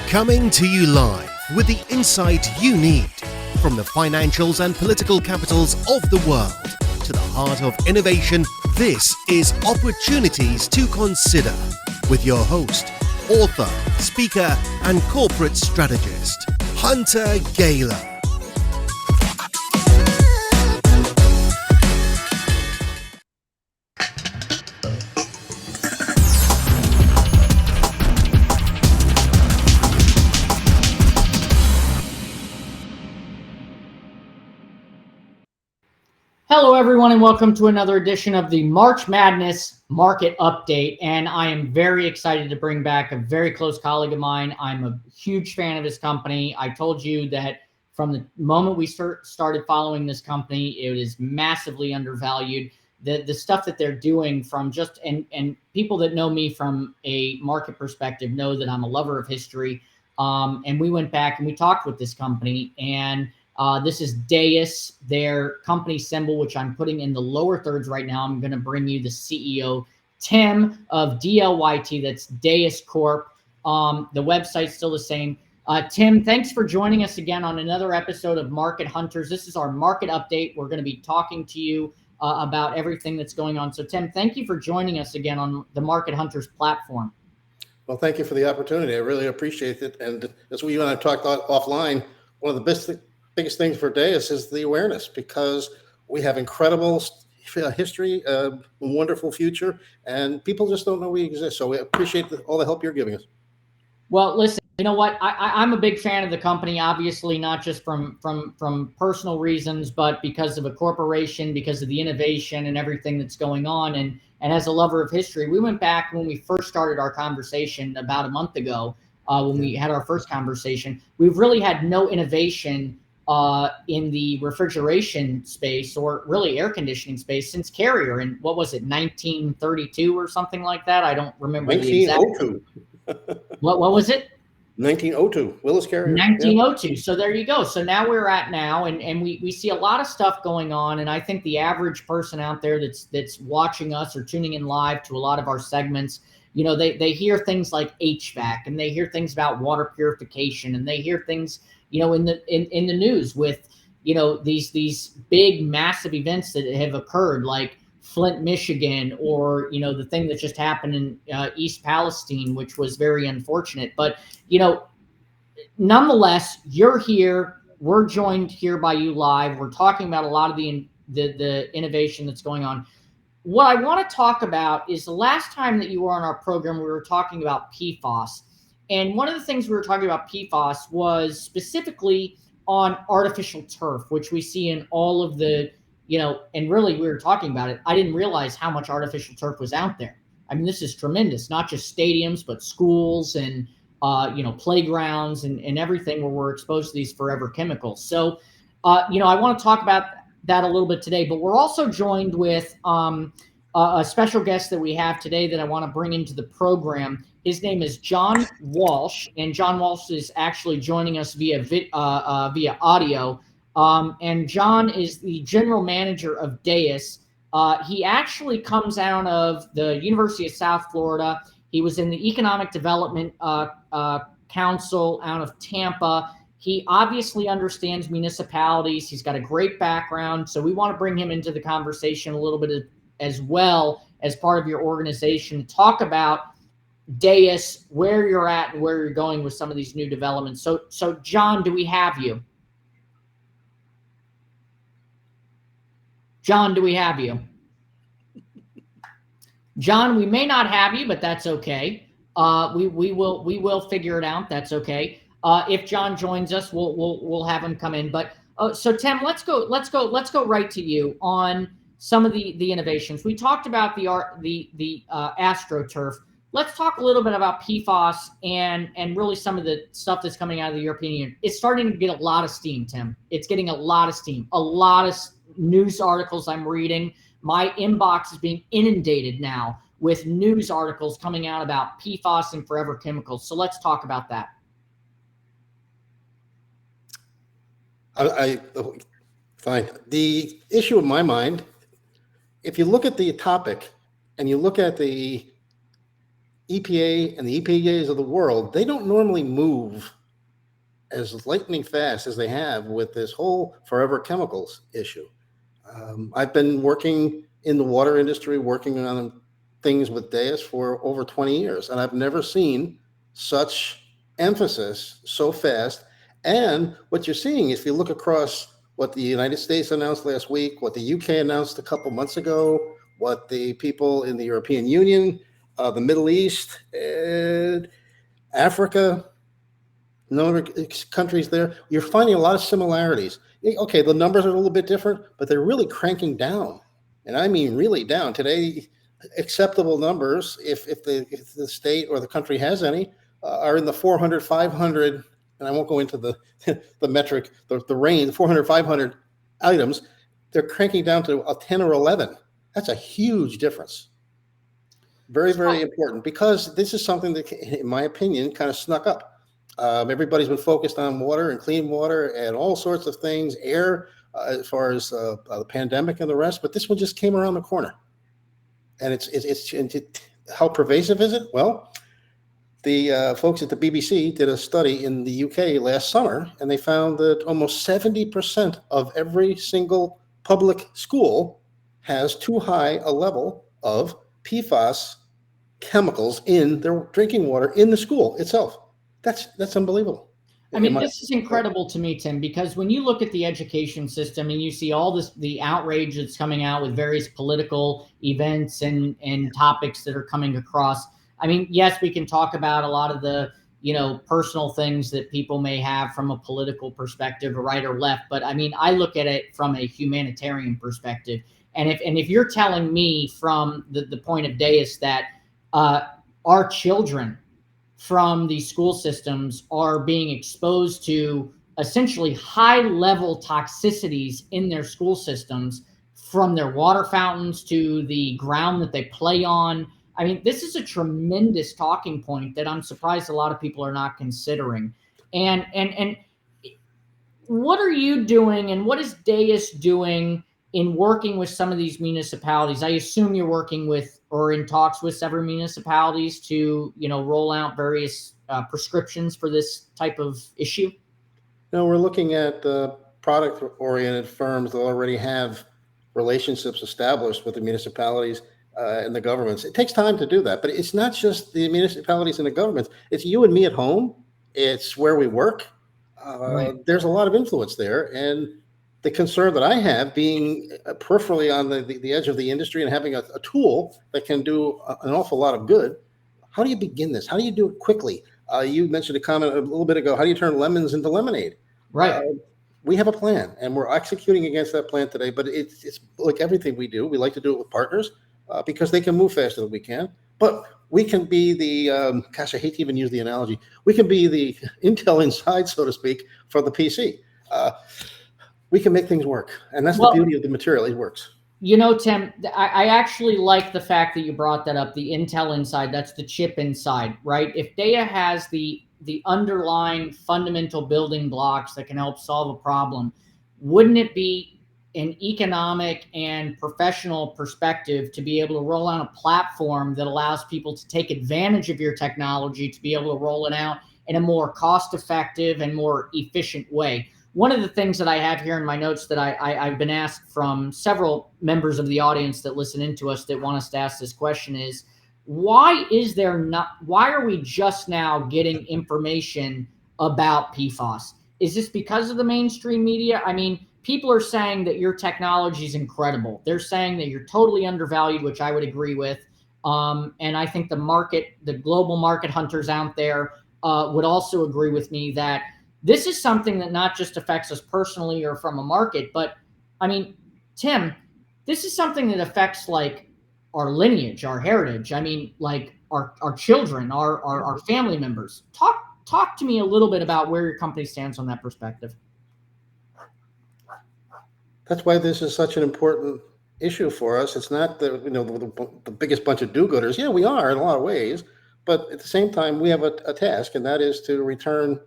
Coming to you live with the insight you need from the financials and political capitals of the world to the heart of innovation. This is Opportunities to Consider with your host, author, speaker, and corporate strategist, Hunter Gaylor. Hello, everyone, and welcome to another edition of the March Madness Market Update. And I am very excited to bring back a very close colleague of mine. I'm a huge fan of his company. I told you that from the moment we started following this company, it is massively undervalued. The stuff that they're doing from just, and people that know me from a market perspective know that I'm a lover of history. And we went back and we talked with this company, and this is Dais, their company symbol, which I'm putting in the lower thirds right now. I'm going to bring you the CEO, Tim of DYLT. That's Dais Corp. The website's still the same. Tim, thanks for joining us again on another episode of Market Hunters. This is our market update. We're going to be talking to you about everything that's going on. So, Tim, thank you for joining us again on the Market Hunters platform. Well, thank you for the opportunity. I really appreciate it. And as you and I talked offline, one of the biggest things for Dais is the awareness, because we have incredible history, a wonderful future, and people just don't know we exist. So we appreciate all the help you're giving us. Well, listen, you know what? I'm a big fan of the company, obviously, not just from personal reasons, but because of a corporation, because of the innovation and everything that's going on. And as a lover of history, we went back when we first started our conversation about a month ago, when we had our first conversation. We've really had no innovation in the refrigeration space, or really air conditioning space, since Carrier. And what was it, 1932 or something like that? I don't remember the exact. 1902. What was it? 1902. Willis Carrier. 1902. Yeah. So there you go. So now we're at now, and we see a lot of stuff going on. And I think the average person out there that's watching us or tuning in live to a lot of our segments, you know, they hear things like HVAC, and they hear things about water purification, and they hear things, you know, in the news with, you know, these big massive events that have occurred, like Flint, Michigan, or, you know, the thing that just happened in East Palestine, which was very unfortunate. But, you know, nonetheless, you're here. We're joined here by you live. We're talking about a lot of the innovation that's going on. What I want to talk about is the last time that you were on our program, we were talking about PFAS. And one of the things we were talking about PFAS was specifically on artificial turf, which we see in all of the, you know, and really we were talking about it. I didn't realize how much artificial turf was out there. I mean, this is tremendous, not just stadiums, but schools and, you know, playgrounds and everything where we're exposed to these forever chemicals. So, you know, I want to talk about that a little bit today, but we're also joined with a special guest that we have today that I want to bring into the program. His name is John Walsh, and John Walsh is actually joining us via audio. And John is the general manager of Dais. He actually comes out of the University of South Florida. He was in the Economic Development Council out of Tampa. He obviously understands municipalities. He's got a great background. So we want to bring him into the conversation a little bit as well as part of your organization to talk about Dais, where you're at and where you're going with some of these new developments. So John, do we have you? John, do we have you? John, we may not have you, but that's okay. We will figure it out. That's okay. If John joins us, we'll have him come in. But so Tim, let's go right to you on some of the innovations. We talked about the AstroTurf. Let's talk a little bit about PFAS and really some of the stuff that's coming out of the European Union. It's starting to get a lot of steam, Tim. It's getting a lot of steam. A lot of news articles I'm reading. My inbox is being inundated now with news articles coming out about PFAS and forever chemicals. So let's talk about that. Fine. The issue in my mind, if you look at the topic and you look at the EPA and the EPAs of the world, they don't normally move as lightning fast as they have with this whole forever chemicals issue. I've been working in the water industry, working on things with Dais for over 20 years, and I've never seen such emphasis so fast. And what you're seeing, if you look across what the United States announced last week, what the UK announced a couple months ago, what the people in the European Union, the Middle East, and Africa, number of countries there, you're finding a lot of similarities. Okay, the numbers are a little bit different, but they're really cranking down. And I mean really down. Today, acceptable numbers, if the state or the country has any, are in the 400, 500, and I won't go into the the metric, the range, 400, 500 items. They're cranking down to a 10 or 11. That's a huge difference. Very, very important, because this is something that, in my opinion, kind of snuck up. Everybody's been focused on water and clean water and all sorts of things, air, as far as the pandemic and the rest, but this one just came around the corner. And how pervasive is it? Well, the folks at the BBC did a study in the UK last summer, and they found that almost 70% of every single public school has too high a level of PFAS chemicals in their drinking water in the school itself. That's unbelievable. I mean, this is incredible to me, Tim, because when you look at the education system and you see all this, the outrage that's coming out with various political events and topics that are coming across. I mean, yes, we can talk about a lot of the, personal things that people may have from a political perspective, or right or left. But I mean, I look at it from a humanitarian perspective. And if you're telling me from the point of Dais that our children from these school systems are being exposed to essentially high level toxicities in their school systems, from their water fountains to the ground that they play on. I mean, this is a tremendous talking point that I'm surprised a lot of people are not considering. And what are you doing, and what is Dais doing in working with some of these municipalities? I assume you're working with or in talks with several municipalities to, roll out various prescriptions for this type of issue. No, we're looking at product-oriented firms that already have relationships established with the municipalities and the governments. It takes time to do that, but it's not just the municipalities and the governments. It's you and me at home. It's where we work. Right. There's a lot of influence there, and the concern that I have, being peripherally on the edge of the industry and having a tool that can do an awful lot of good. How do you begin this? How do you do it quickly? You mentioned a comment a little bit ago. How do you turn lemons into lemonade? Right. We have a plan, and we're executing against that plan today. But it's like everything we do. We like to do it with partners because they can move faster than we can. But we can be the, I hate to even use the analogy. We can be the Intel inside, so to speak, for the PC. We can make things work. And that's the beauty of the material. It works. Tim, I actually like the fact that you brought that up, the Intel inside. That's the chip inside, right? If Data has the underlying fundamental building blocks that can help solve a problem, wouldn't it be an economic and professional perspective to be able to roll out a platform that allows people to take advantage of your technology, to be able to roll it out in a more cost-effective and more efficient way? One of the things that I have here in my notes that I've been asked from several members of the audience that listen into us that want us to ask this question is, why are we just now getting information about PFAS? Is this because of the mainstream media? I mean, people are saying that your technology is incredible. They're saying that you're totally undervalued, which I would agree with. And I think the global market hunters out there would also agree with me that this is something that not just affects us personally or from a market, but I mean, Tim, this is something that affects like our lineage, our heritage. I mean, like our children, our family members. Talk to me a little bit about where your company stands on that perspective. That's why this is such an important issue for us. It's not the biggest bunch of do-gooders. Yeah, we are in a lot of ways, but at the same time, we have a task, and that is to return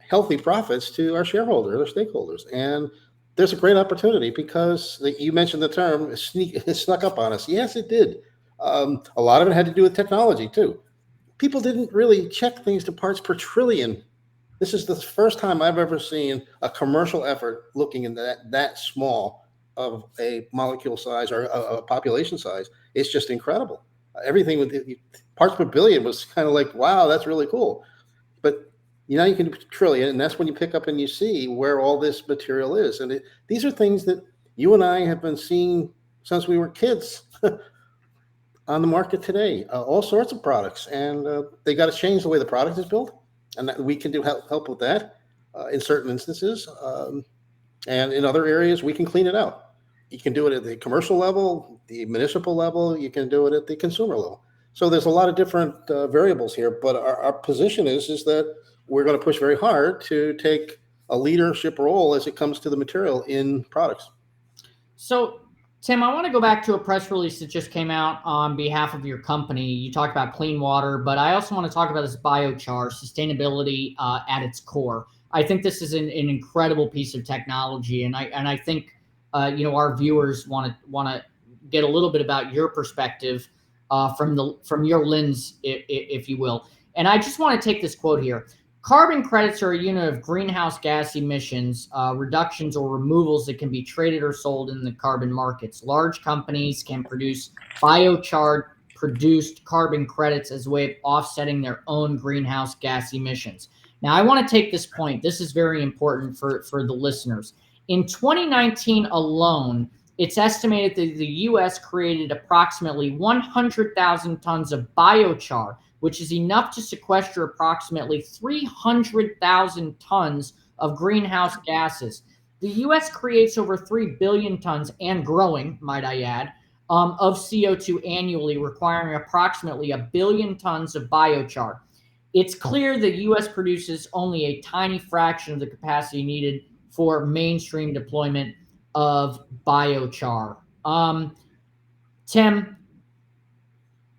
healthy profits to our shareholders, our stakeholders. And there's a great opportunity because you mentioned the term it snuck up on us. Yes, it did. A lot of it had to do with technology too. People didn't really check things to parts per trillion. This is the first time I've ever seen a commercial effort looking in that small of a molecule size or a population size. It's just incredible. Everything with the parts per billion was kind of like, wow, that's really cool. But you can do trillion, and that's when you pick up and you see where all this material is. And these are things that you and I have been seeing since we were kids on the market today. All sorts of products, and they got to change the way the product is built, and we can do help with that in certain instances, and in other areas we can clean it out. You can do it at the commercial level, the municipal level. You can do it at the consumer level. So there's a lot of different variables here, but our position is that we're going to push very hard to take a leadership role as it comes to the material in products. So, Tim, I want to go back to a press release that just came out on behalf of your company. You talked about clean water, but I also want to talk about this biochar, sustainability at its core. I think this is an incredible piece of technology, and I think our viewers want to get a little bit about your perspective from your lens, if you will. And I just want to take this quote here. Carbon credits are a unit of greenhouse gas emissions, reductions or removals that can be traded or sold in the carbon markets. Large companies can produce biochar produced carbon credits as a way of offsetting their own greenhouse gas emissions. Now, I want to take this point. This is very important for the listeners. In 2019 alone, it's estimated that the U.S. created approximately 100,000 tons of biochar, which is enough to sequester approximately 300,000 tons of greenhouse gases. The U.S. creates over 3 billion tons and growing, might I add, of CO2 annually, requiring approximately 1 billion tons of biochar. It's clear the U.S. produces only a tiny fraction of the capacity needed for mainstream deployment of biochar. Tim,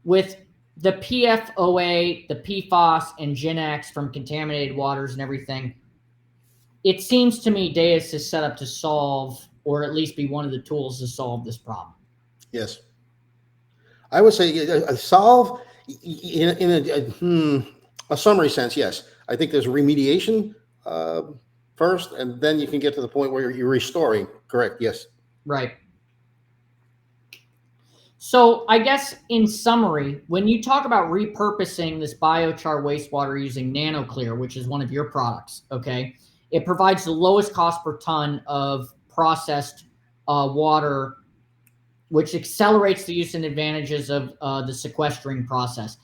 with the PFOA, the PFOS, and GenX from contaminated waters and everything, it seems to me Dais is set up to solve, or at least be one of the tools to solve this problem. Yes. I would say solve in a summary sense, yes. I think there's remediation first, and then you can get to the point where you're restoring. Correct, yes. Right. So I guess in summary, when you talk about repurposing this biochar wastewater using NanoClear, which is one of your products, okay, it provides the lowest cost per ton of processed water, which accelerates the use and advantages of the sequestering process.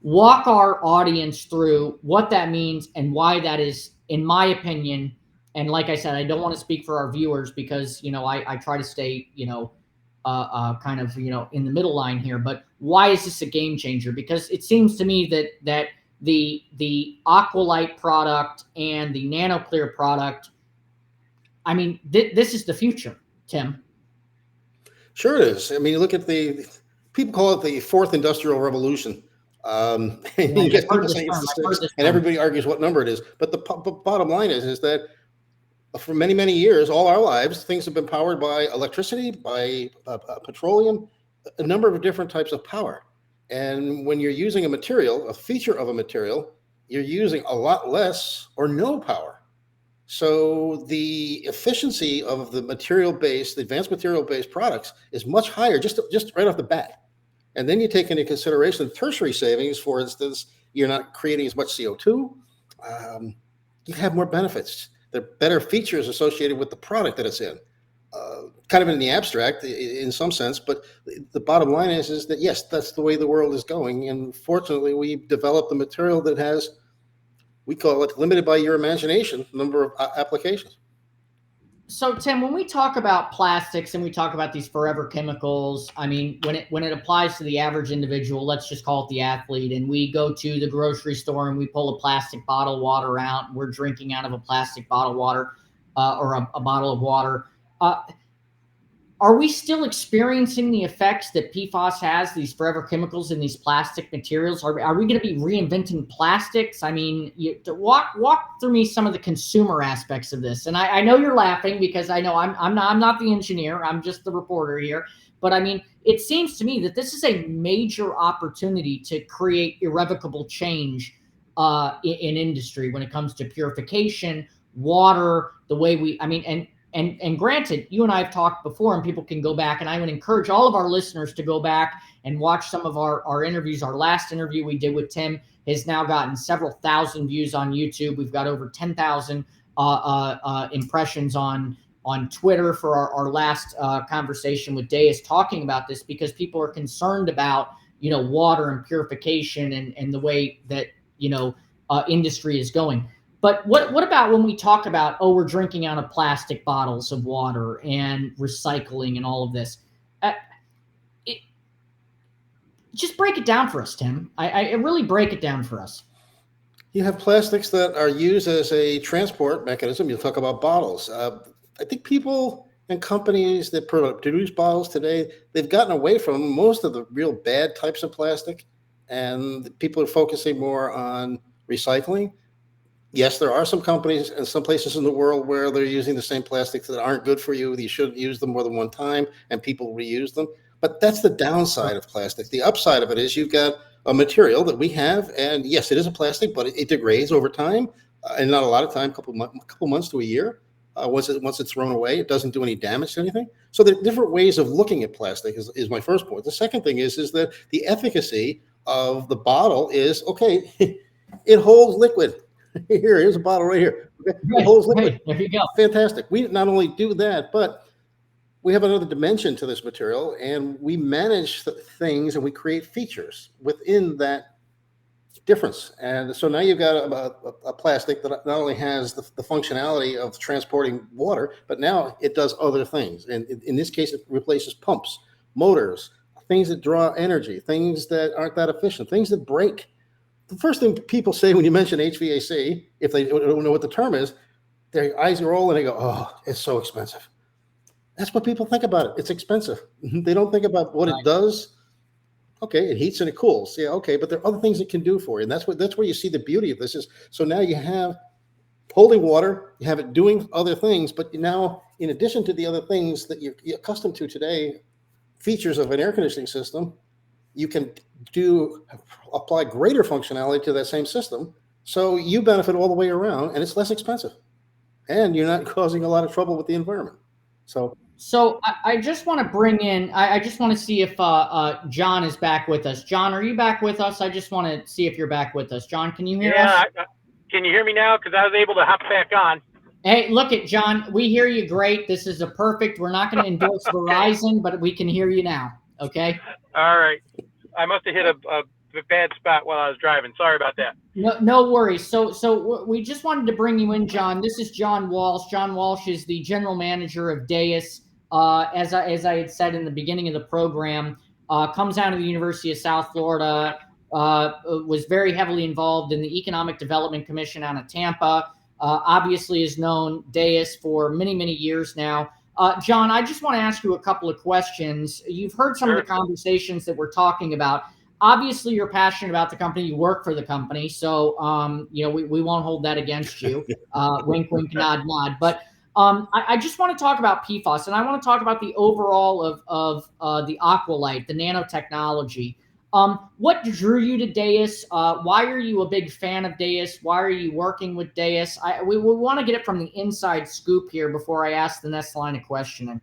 Walk our audience through what that means and why that is, in my opinion, and like I said, I don't want to speak for our viewers because, I try to stay, kind of, in the middle line here, but why is this a game changer? Because it seems to me that the Aqualite product and the NanoClear product, I mean, this is the future, Tim. Sure it is. I mean, look at people call it the fourth industrial revolution. And you get people saying it's the sixth, and everybody argues what number it is. But the bottom line is that for many, many years, all our lives, things have been powered by electricity, by petroleum, a number of different types of power. And when you're using a feature of a material, you're using a lot less or no power. So the efficiency of the advanced material-based products is much higher just right off the bat. And then you take into consideration tertiary savings. For instance, you're not creating as much CO2. You have more benefits. There are better features associated with the product that it's in. Kind of in the abstract in some sense, but the bottom line is that yes, that's the way the world is going. And fortunately, we've developed a material that has, we call it limited by your imagination, number of applications. So Tim, when we talk about plastics and we talk about these forever chemicals, I mean, when it applies to the average individual, let's just call it the athlete, and we go to the grocery store and we pull a plastic bottle of water out, and we're drinking out of a plastic bottle of water or a bottle of water. Are we still experiencing the effects that PFOS has, these forever chemicals in these plastic materials? Are we going to be reinventing plastics? I mean, walk through me some of the consumer aspects of this. And I know you're laughing because I know I'm not the engineer. I'm just the reporter here. But I mean, it seems to me that this is a major opportunity to create irrevocable change in industry when it comes to purification, water, the way we, I mean, and granted, you and I have talked before, and people can go back, and I would encourage all of our listeners to go back and watch some of our interviews. Our last interview we did with Tim has now gotten several thousand views on YouTube. We've got over 10,000 impressions on Twitter for our last conversation with Dais talking about this, because people are concerned about, water and purification and the way that, industry is going. But what about when we talk about, we're drinking out of plastic bottles of water and recycling and all of this? Just break it down for us, Tim. I really break it down for us. You have plastics that are used as a transport mechanism. You'll talk about bottles. I think people and companies that produce bottles today, they've gotten away from most of the real bad types of plastic, and people are focusing more on recycling. Yes, there are some companies and some places in the world where they're using the same plastics that aren't good for you. You shouldn't use them more than one time, and people reuse them. But that's the downside of plastic. The upside of it is you've got a material that we have, and yes, it is a plastic, but it degrades over time, and not a lot of time, couple months to a year. Once it's thrown away, it doesn't do any damage to anything. So there are different ways of looking at plastic is my first point. The second thing is that the efficacy of the bottle is, okay, it holds liquid. Here's a bottle right here. Okay? It holds liquid. Right. There you go. Fantastic. We not only do that, but we have another dimension to this material, and we manage things and we create features within that difference. And so now you've got a plastic that not only has the functionality of transporting water, but now it does other things. And in this case, it replaces pumps, motors, things that draw energy, things that aren't that efficient, things that break. The first thing people say when you mention HVAC, if they don't know what the term is, their eyes roll and they go, "Oh, it's so expensive." That's what people think about it. It's expensive. They don't think about what it does. Okay, it heats and it cools. Yeah, okay, but there are other things it can do for you, and that's where you see the beauty of this is. So now you have holding water, you have it doing other things, but now in addition to the other things that you're accustomed to today, features of an air conditioning system, you can apply greater functionality to that same system, so you benefit all the way around, and it's less expensive, and you're not causing a lot of trouble with the environment. So I just want to bring in, I just want to see if John is back with us. John, are you back with us? I just want to see if you're back with us. John, can you hear us? Yeah, can you hear me now? Because I was able to hop back on. Hey, look at John. We hear you great. This is a perfect. We're not going to endorse Verizon, but we can hear you now. Okay. All right. I must have hit a bad spot while I was driving. Sorry about that. No worries. So we just wanted to bring you in, John. This is John Walsh. John Walsh is the general manager of Dais. As I had said in the beginning of the program, comes out of the University of South Florida, was very heavily involved in the Economic Development Commission out of Tampa, obviously has known Dais for many, many years now. John, I just want to ask you a couple of questions. You've heard some of the conversations that we're talking about. Obviously, you're passionate about the company. You work for the company. So, we won't hold that against you. Wink, wink, nod, nod. But I just want to talk about PFAS, and I want to talk about the overall of the Aqualite, the nanotechnology. What drew you to Dais? Why are you a big fan of Dais? Why are you working with Dais? We want to get it from the inside scoop here before I ask the next line of questioning.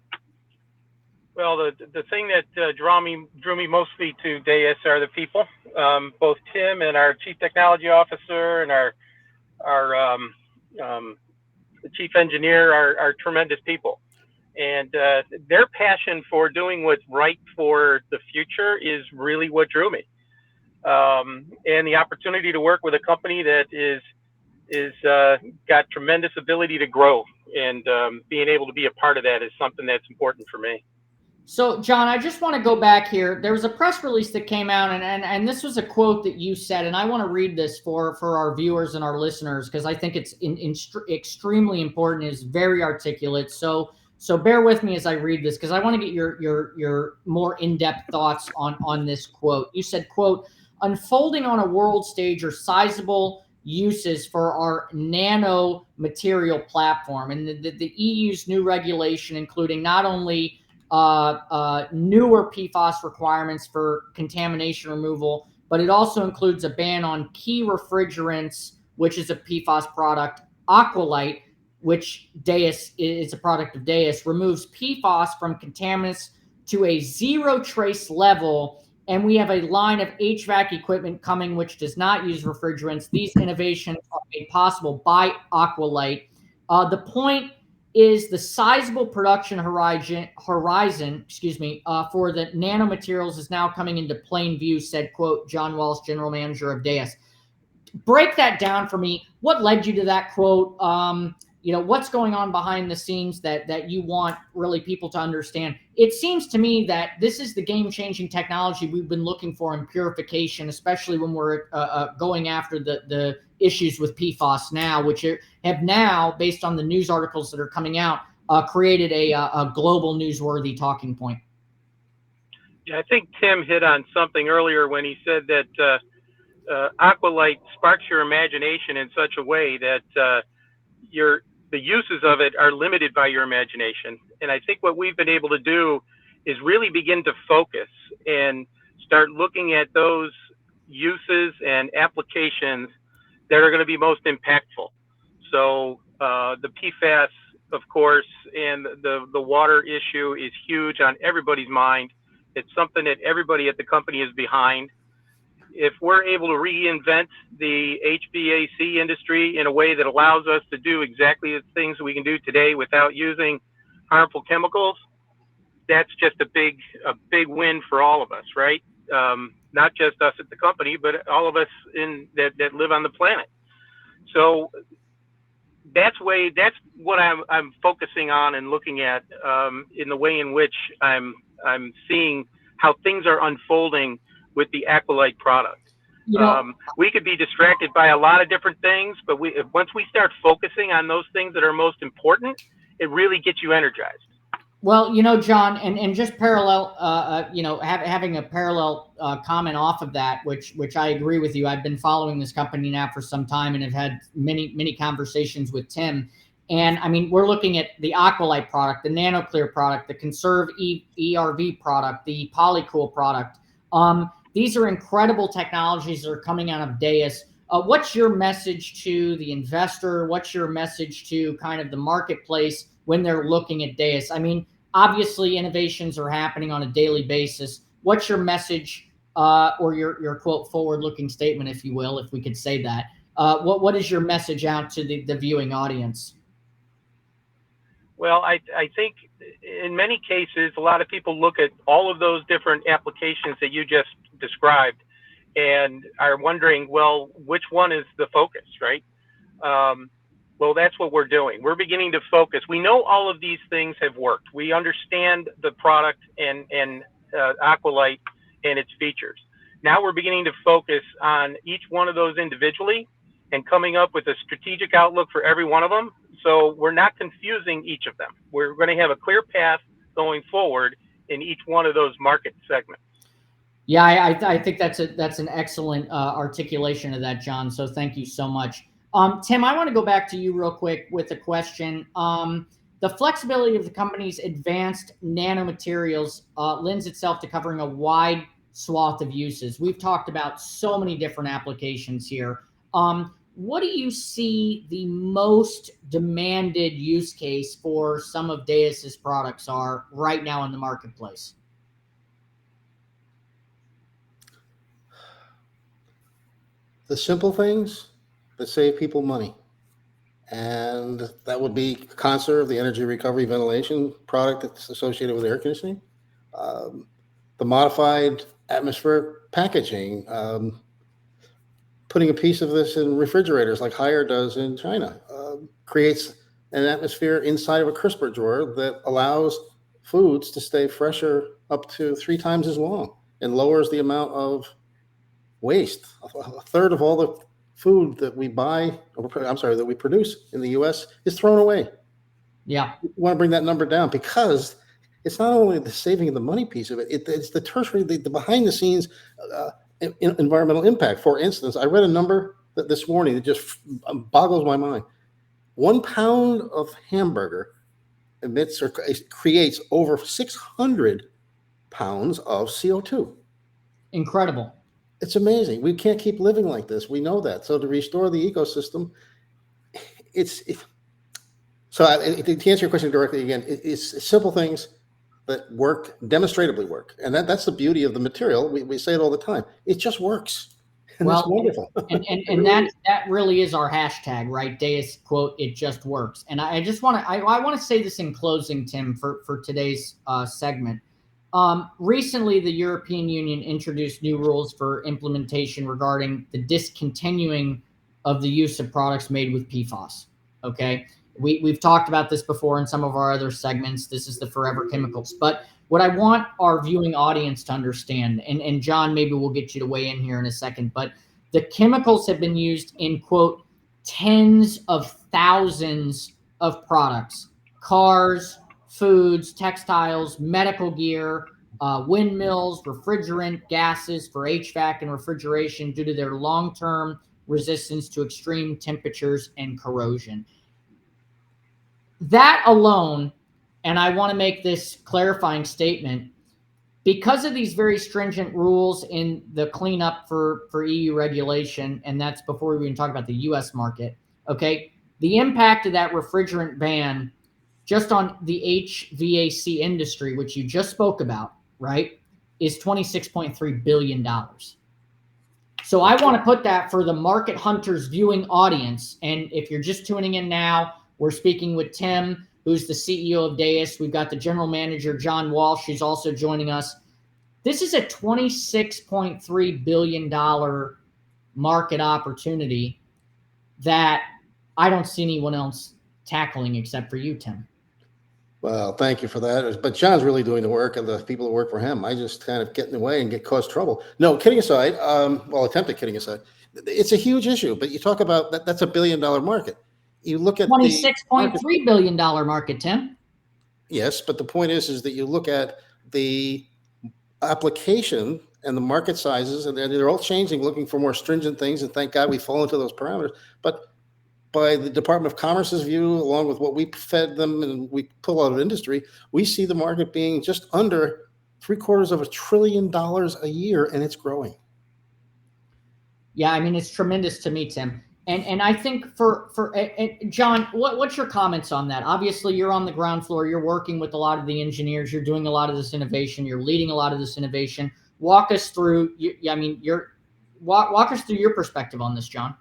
Well, the thing that drew me mostly to Dais are the people. Both Tim and our chief technology officer and our the chief engineer are tremendous people, and their passion for doing what's right for the future is really what drew me. And the opportunity to work with a company that is got tremendous ability to grow, and being able to be a part of that is something that's important for me. So, John, I just want to go back here. There was a press release that came out, and this was a quote that you said, and I want to read this for our viewers and our listeners because I think it's extremely important. It's very articulate. So bear with me as I read this because I want to get your more in-depth thoughts on this quote. You said, quote, "Unfolding on a world stage are sizable uses for our nano material platform," and the EU's new regulation, including not only newer PFAS requirements for contamination removal, but it also includes a ban on key refrigerants, which is a PFAS product. Aqualite, which Dais is a product of Dais, removes PFAS from contaminants to a zero trace level. And we have a line of HVAC equipment coming which does not use refrigerants. These innovations are made possible by Aqualite. The point is the sizable production horizon for the nanomaterials is now coming into plain view, said, quote, John Walsh, general manager of Dais. Break that down for me. What led you to that quote? What's going on behind the scenes that you want really people to understand? It seems to me that this is the game-changing technology we've been looking for in purification, especially when we're going after the issues with PFAS now, which have now, based on the news articles that are coming out, created a global newsworthy talking point. Yeah, I think Tim hit on something earlier when he said that Aqualite sparks your imagination in such a way that the uses of it are limited by your imagination. And I think what we've been able to do is really begin to focus and start looking at those uses and applications that are going to be most impactful. So the PFAS, of course, and the water issue is huge on everybody's mind. It's something that everybody at the company is behind. If we're able to reinvent the HVAC industry in a way that allows us to do exactly the things we can do today without using harmful chemicals, that's just a big win for all of us, right? Not just us at the company, but all of us that live on the planet. So that's what I'm focusing on and looking at in the way in which I'm seeing how things are unfolding with the Aqualite product. We could be distracted by a lot of different things, but once we start focusing on those things that are most important, it really gets you energized. Well, John, and just parallel, having a parallel comment off of that, which I agree with you. I've been following this company now for some time and have had many conversations with Tim. And I mean, we're looking at the Aqualite product, the NanoClear product, the Conserve ERV product, the Polycool product. These are incredible technologies that are coming out of Dais. What's your message to the investor? What's your message to kind of the marketplace when they're looking at Dais? I mean, obviously innovations are happening on a daily basis. What's your message or your quote forward-looking statement, if you will, if we could say that? What is your message out to the viewing audience? Well, I think in many cases, a lot of people look at all of those different applications that you just described and are wondering, well, which one is the focus, right? Well, that's what we're doing. We're beginning to focus. We know all of these things have worked. We understand the product and Aqualite and its features. Now we're beginning to focus on each one of those individually and coming up with a strategic outlook for every one of them. So we're not confusing each of them. We're going to have a clear path going forward in each one of those market segments. Yeah, I think that's an excellent articulation of that, John. So thank you so much. Tim, I want to go back to you real quick with a question. The flexibility of the company's advanced nanomaterials lends itself to covering a wide swath of uses. We've talked about so many different applications here. What do you see the most demanded use case for some of Dais's products are right now in the marketplace? The simple things that save people money. And that would be Conserve, the energy recovery ventilation product that's associated with air conditioning. The modified atmospheric packaging, putting a piece of this in refrigerators like Haier does in China, creates an atmosphere inside of a crisper drawer that allows foods to stay fresher up to 3 times as long and lowers the amount of waste. A third of all the food that we that we produce in the U.S. is thrown away. Yeah. We want to bring that number down because it's not only the saving of the money piece of it, it's the tertiary, the behind the scenes environmental impact. For instance, I read a number this morning that just boggles my mind. 1 pound of hamburger emits or creates over 600 pounds of CO2. Incredible. It's amazing. We can't keep living like this. We know that. So to restore the ecosystem, so to answer your question directly again, it's simple things that work, demonstratably work. And that's the beauty of the material. We say it all the time. It just works. And Well, that's wonderful. And that really is our hashtag, right? Dais quote, it just works. And I just want to, I want to say this in closing, Tim, for today's segment. Recently, the European Union introduced new rules for implementation regarding the discontinuing of the use of products made with PFAS. Okay. We've talked about this before in some of our other segments. This is the forever chemicals. But what I want our viewing audience to understand, and John, maybe we'll get you to weigh in here in a second, but the chemicals have been used in, quote, tens of thousands of products, cars, foods, textiles, medical gear, windmills, refrigerant, gases for HVAC and refrigeration due to their long-term resistance to extreme temperatures and corrosion. That alone, and I want to make this clarifying statement, because of these very stringent rules in the cleanup for EU regulation, and that's before we even talk about the US market, okay, the impact of that refrigerant ban just on the HVAC industry, which you just spoke about, right, is $26.3 billion. So I want to put that for the Market Hunters viewing audience. And if you're just tuning in now, we're speaking with Tim, who's the CEO of Dais. We've got the general manager, John Walsh, who's also joining us. This is a $26.3 billion market opportunity that I don't see anyone else tackling except for you, Tim. Well, thank you for that. But John's really doing the work, and the people who work for him, I just kind of get in the way and cause trouble. No, kidding aside, attempted kidding aside, it's a huge issue. But you talk about that's $1 billion market. You look at $26.3 billion market, Tim. Yes, but the point is that you look at the application and the market sizes, and they're all changing, looking for more stringent things. And thank God we fall into those parameters. But by the Department of Commerce's view, along with what we fed them and we pull out of industry, we see the market being just under $750 billion a year, and it's growing. Yeah, I mean, it's tremendous to me, Tim. And I think for John, what's your comments on that? Obviously, you're on the ground floor. You're working with a lot of the engineers. You're doing a lot of this innovation. You're leading a lot of this innovation. Walk us through. Walk us through your perspective on this, John.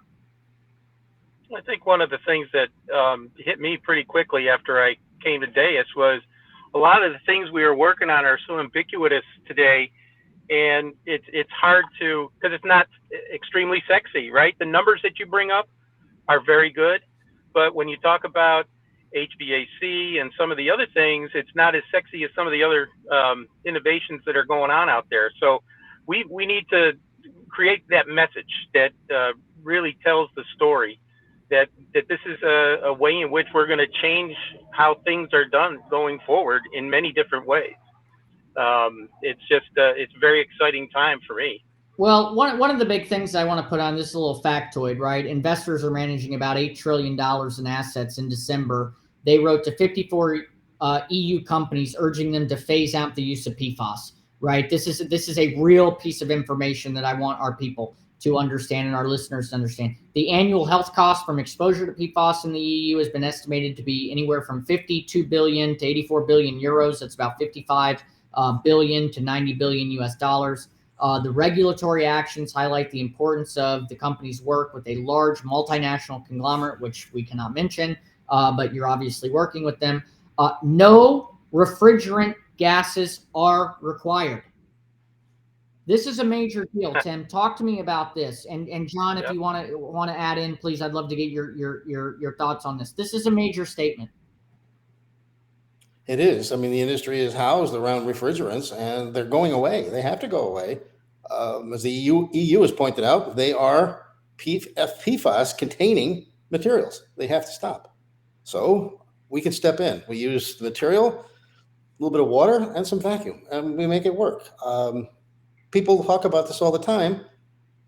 I think one of the things that hit me pretty quickly after I came to Dais was a lot of the things we were working on are so ubiquitous today. And it's hard to, because it's not extremely sexy, right? The numbers that you bring up are very good, but when you talk about HVAC and some of the other things, it's not as sexy as some of the other innovations that are going on out there. So we need to create that message that really tells the story that this is a way in which we're going to change how things are done going forward in many different ways. It's just it's a very exciting time for me. Well, one of the big things I want to put on this is a little factoid, right? Investors are managing about $8 trillion in assets in December. They wrote to 54 EU companies urging them to phase out the use of PFAS, right? This is a real piece of information that I want our people to understand and our listeners to understand. The annual health cost from exposure to PFAS in the EU has been estimated to be anywhere from 52 billion to 84 billion euros. That's about 55 billion to 90 billion US dollars. The regulatory actions highlight the importance of the company's work with a large multinational conglomerate, which we cannot mention, but you're obviously working with them. No refrigerant gases are required. This is a major deal, Tim. Talk to me about this, and John, if you want to add in, please, I'd love to get your thoughts on this. This is a major statement. It is. I mean, the industry is housed around refrigerants, and they're going away. They have to go away. As the EU has pointed out, they are PFAS containing materials. They have to stop. So we can step in. We use the material, a little bit of water, and some vacuum, and we make it work. People talk about this all the time,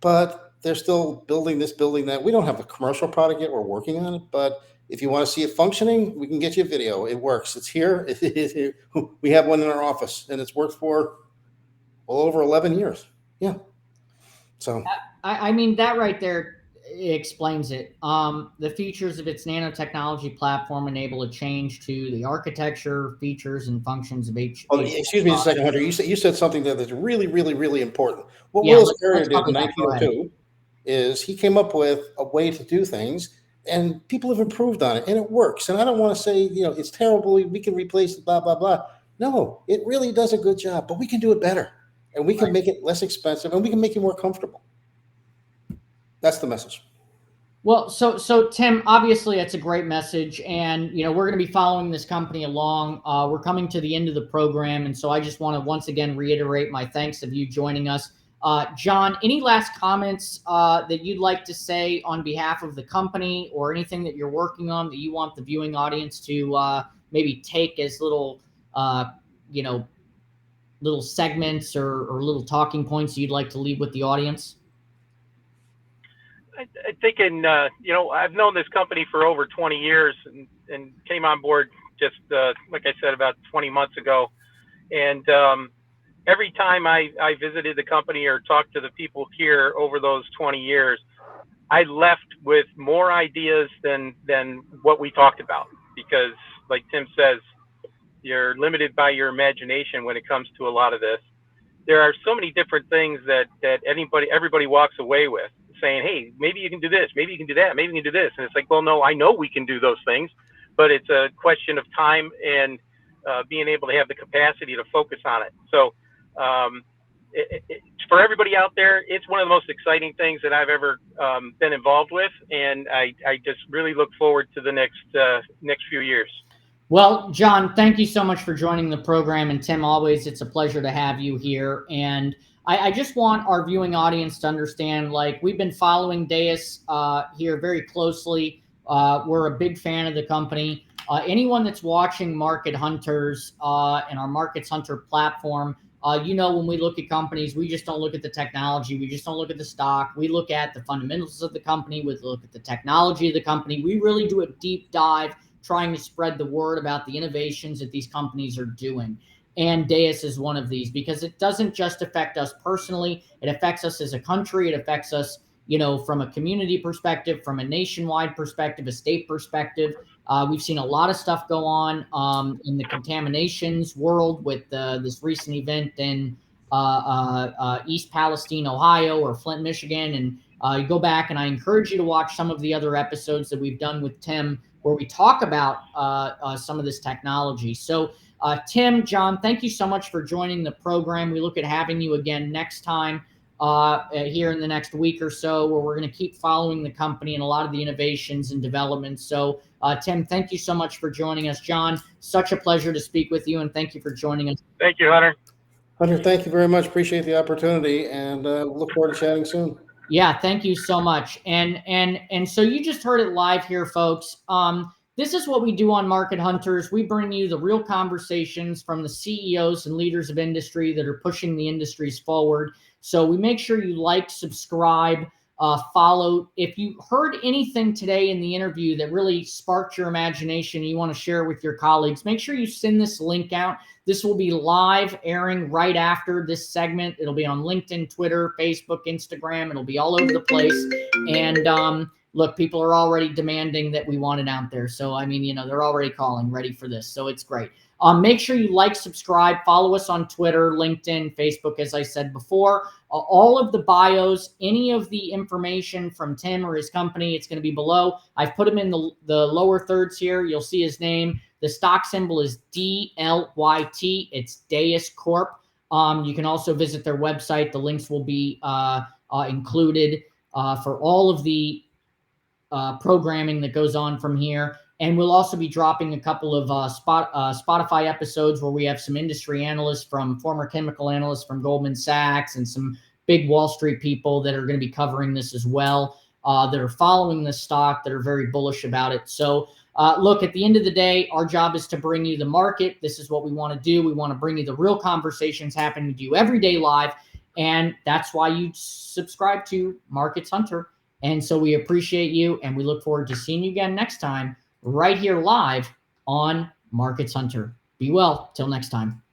but they're still building this, building that. We don't have a commercial product yet. We're working on it, but if you want to see it functioning, we can get you a video. It works. It's here. We have one in our office, and it's worked for well over 11 years. Yeah. So I mean, that right there explains it. The features of its nanotechnology platform enable a change to the architecture, features, and functions of each. oh, excuse me a second, Hunter. You said something there that's really, really, really important. What Yeah, Willis Carrier let's did cover in that. Go ahead. 1902 is he came up with a way to do things, and people have improved on it, and it works. And I don't want to say, it's terrible. We can replace it, blah, blah, blah. No, it really does a good job, but we can do it better, and we can make it less expensive, and we can make it more comfortable. That's the message. Well, so Tim, obviously it's a great message, and we're going to be following this company along. We're coming to the end of the program, and so I just want to once again reiterate my thanks of you joining us. John, any last comments that you'd like to say on behalf of the company, or anything that you're working on that you want the viewing audience to maybe take as little little segments or little talking points you'd like to leave with the audience? I'm thinking, I've known this company for over 20 years and came on board just, like I said, about 20 months ago. And every time I visited the company or talked to the people here over those 20 years, I left with more ideas than what we talked about. Because, like Tim says, you're limited by your imagination when it comes to a lot of this. There are so many different things that everybody walks away with, saying, hey, maybe you can do this, maybe you can do that, maybe you can do this. And it's like, well, no, I know we can do those things, but it's a question of time and being able to have the capacity to focus on it. So for everybody out there, it's one of the most exciting things that I've ever been involved with. And I just really look forward to the next few years. Well, John, thank you so much for joining the program. And Tim, always, it's a pleasure to have you here. And I just want our viewing audience to understand, we've been following Dais here very closely. We're a big fan of the company. Anyone that's watching Market Hunters and our Markets Hunter platform, when we look at companies, we just don't look at the technology. We just don't look at the stock. We look at the fundamentals of the company. We look at the technology of the company. We really do a deep dive trying to spread the word about the innovations that these companies are doing. And Dais is one of these, because it doesn't just affect us personally. It affects us as a country. It affects us, from a community perspective, from a nationwide perspective, a state perspective. We've seen a lot of stuff go on in the contaminations world with this recent event in East Palestine, Ohio, or Flint, Michigan. And you go back, and I encourage you to watch some of the other episodes that we've done with Tim, where we talk about some of this technology. So Tim, John, thank you so much for joining the program. We look at having you again next time here in the next week or so, where we're going to keep following the company and a lot of the innovations and developments. So Tim, thank you so much for joining us. John, such a pleasure to speak with you, and thank you for joining us. Thank you, Hunter. Hunter, thank you very much. Appreciate the opportunity, and look forward to chatting soon. Yeah, thank you so much. And so you just heard it live here, folks. This is what we do on Market Hunters. We bring you the real conversations from the CEOs and leaders of industry that are pushing the industries forward. So we make sure you like, subscribe, follow. If you heard anything today in the interview that really sparked your imagination and you want to share with your colleagues, make sure you send this link out. This will be live airing right after this segment. It'll be on LinkedIn, Twitter, Facebook, Instagram. It'll be all over the place. And look, people are already demanding that we want it out there. So, I mean, they're already calling, ready for this. So it's great. Make sure you like, subscribe, follow us on Twitter, LinkedIn, Facebook, as I said before. All of the bios, any of the information from Tim or his company, it's going to be below. I've put him in the lower thirds here. You'll see his name. The stock symbol is DLYT. It's Dais Corp. You can also visit their website. The links will be included for all of the programming that goes on from here. And we'll also be dropping a couple of Spotify episodes where we have some industry analysts, former chemical analysts from Goldman Sachs, and some big Wall Street people that are going to be covering this as well, that are following the stock, that are very bullish about it. So look, at the end of the day, our job is to bring you the market. This is what we want to do. We want to bring you the real conversations happening to you every day live. And that's why you subscribe to Markets Hunter. And so we appreciate you, and we look forward to seeing you again next time right here live on Markets Hunter. Be well. Till next time.